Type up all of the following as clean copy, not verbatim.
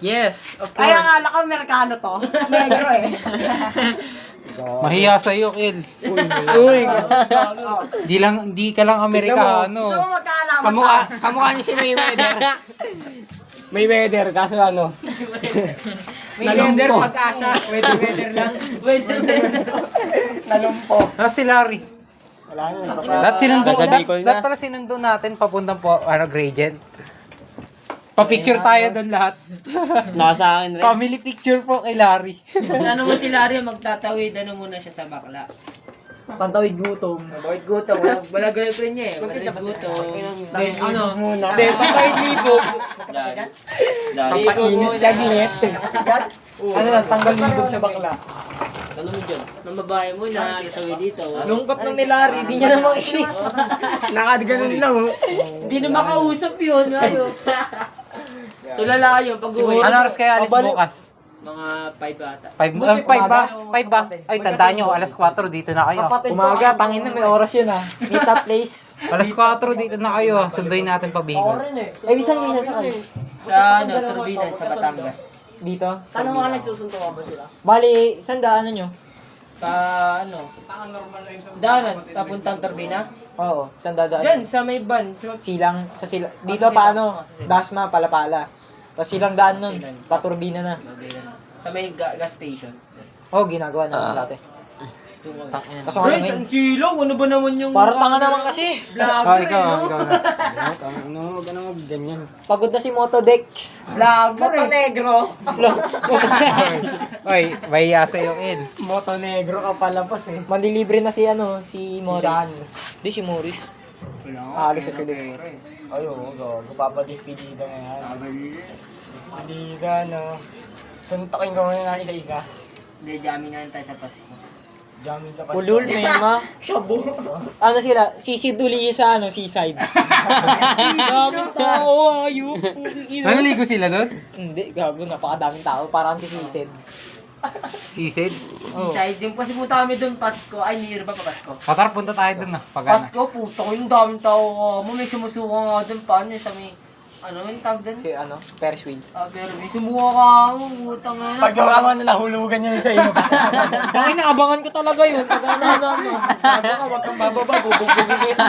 Yes, of course. Kaya nga, naka-Amerikano to. Negro eh. Mahiya sa'yo, Il. Uy, Di ka lang Amerikano. Gusto mo magkaalaman Kamukha niya si Mayweather. Mayweather, kaso ano? Mayweather, pag-asa. Weather lang. Nalumpo. Si Larry. Wala na. Lahat sinundo, Nasa Bicol na. lahat pala sinundo natin papuntang po, gradient. Pa-picture tayo doon lahat. Nasa akin rin. Family picture po kay Larry. Ano mo si Larry magtatawid, ano muna siya sa bakla. Pantawid gutom. Bakit gutom? Wala girlfriend niya eh. Bakit gutom? Ano muna? Hindi, pantawid libog. Papainit saglit. Ano lang, tanggal libog sa bakla. Ano mo dyan? Nang babae mo na isawi dito. Lungkot ng ni Larry, di niya na makikita. Nakaganon lang. Hindi na makausap yun. Ayo. Tulala yun pag uwi. Ano oras kaya alis bukas? Mga 5 ata. 5 ba? 5 ba? Ay, tandaan nyo, alas 4 dito na kayo. Umaga, tangin na, may oras yun ah. Meet up place. Alas 4 dito na kayo. Sunduin natin pa Bicol. Ay, bisan kayo sa kanya? Sa ano, Turbina, sa Batangas. Dito? Tanong mo nga nagsusuntukan ba sila? Bali, saan daanan nyo? Ano? Danan, papuntang Turbina. Oo, saan dadaan? Diyan, sa may van. Silang, sa sila. Dito paano? Dasma, Palapala. Tapos silang daan nun, paturbina na. Sa may gas station. Oh, ginagawa na dati. Kaso nga Bro, naman, ang silaw. Ano ba naman yung... para tanga naman kasi. Oh, ikaw na. Ano, huwag ka na ganyan. Pagod na si Motodex. Moto Negro. Oy, mahiya sa'yo, Il. Moto negro ka palabas eh. Manlilibre na si ano, si Jan. Morris. Di si Morris. Alis sa Philip. Ay, oo, gago. Papadispedida na yan. Dispedida, no. Suntokin ko muna na isa-isa. Hindi, jamming na tayo sa Pasko. Jamin sa Pasko. Ulul, Mema. Shabu. Ano sila? Sisid uli sa ano, seaside. Daming tao, ayun. Naliligo sila doon? Hindi, gago, napakadaming tao. Parang si Sisid. Sisid? Oh. Side yung kasi punta kami doon Pasko. Ay, New Year ba pa Pasko? Tara, punta tayo doon na. Pagana. Pasko, puto ko yung daming tao. May sumusuka nga doon. Paano sa may... Ano yung tawag doon? Si ano, Ferris wheel. Pero may sumuha ka. Utang na. Pag sumama na nahulugan yun sa iyo. Bakit naabangan ko talaga yun? Pag ano. Sabi ka, wag kang bababa, bubugbugin kita.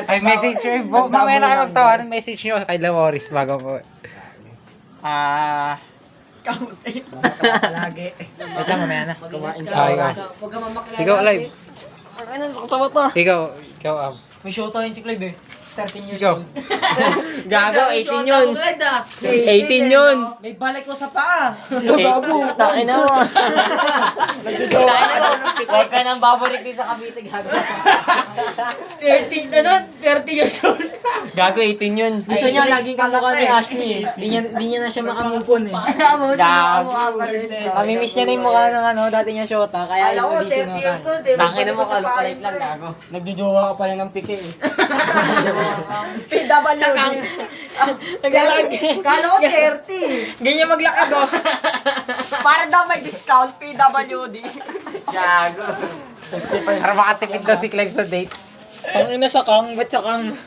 Ay, message nyo. Mamaya na kayo magtawa ng message nyo kay Lamoris bago po. Palagi. Wait lang, mamaya na. Mag-ingat Ay, ka. guys. Huwag ka mamakla. Ikaw, live. Ano, sa mata? Ikaw, May shota yun si Clive eh. 13 years Ikaw. old. Gago, 18 yun. 18 yun. May balik ko sa paa. Gago. Takin na mo. Huwag ka nang babalik din sa Cavite, gago. 30 years old. Gago, 18 yun. Gusto niya laging kamukha ni Ashley eh. Di niya na siya makamupon eh. Gago. Kami-miss niya na yung mukha ng ano, dati niya shota. Kaya Alam ko, yung 30 years old eh. Tangin na mo, kalupalit lang, gago. Nagdujowa ka pala ng pike eh. PWD. Kala ko 30. Ganyan maglakad oh. Para daw may discount, PWD. Gago. Para makatipid daw si Clive sa date. Ang ina sa kang, ba't sa kang?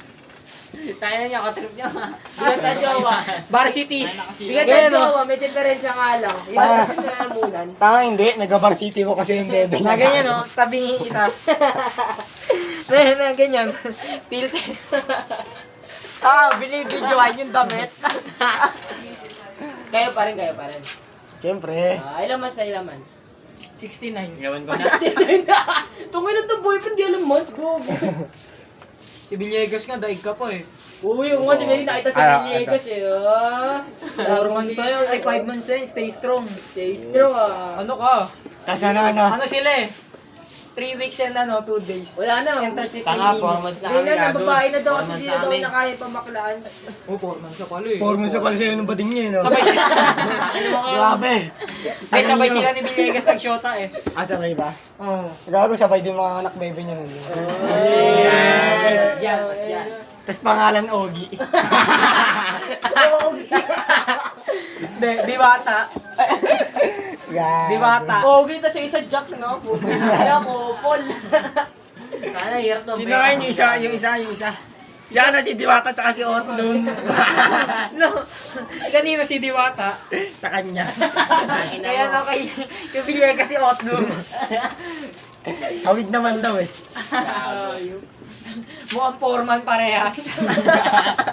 Tayo na niya, katrip niya. Bigat na jowa. Varsity. Bigat na jowa, may diferensya nga lang. Iba kasi sila ng bulan. Tanga hindi, nag-varsity ko kasi yung bebe Na ganyan no, tabing isa. Na ganyan. Tilt. Binibidyoan yung damit. Kayo pa rin. Siyempre. Ilang months? 69. Ewan ko na. Tungin na to boyfriend, di alam months, bro. Si Villegas nga, daig ka pa eh. Uy, yung nga si Mary nakita sa Villegas eh. 4 months na yun, ay 5 months na yun, stay strong. Stay strong ah. Ano ka? Kasi ano. Ano sila eh? 3 weeks and 2 days. Wala na. Entertainment. Tanga, 4 months na kami Hindi na, gago. babae na daw kasi 4 hindi months na daw na na kaya pamaklaan. Oh, 4 months na pala eh. Forma sa pala sila ng bading niya, no? Sabay sila. Grabe. Ay, sabay sila ni Villegas nag-shota eh. Ah, sabay ba? Oo. Gago, sabay din mga anak bebe niya nun. Yes. Yan. Tapos pangalan Ogi. Di bata. Gago. Di bata. Pogi tas yung isa Jack, no? Kaya ko, Paul. Sana hirap to. Sino kayo yung isa? Siya na si Diwata tsaka si Otlum. No, kanino si Diwata? Sa kanya. Kaya no, kay Pilihan kasi Otlum. Hawig naman daw eh. Mukhang foreman parehas.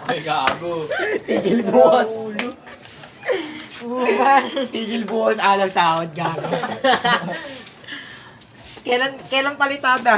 Ay, gago. Tigil buhos. Uman. Tigil buhos, alaw sahod, gago. Kailan palitada?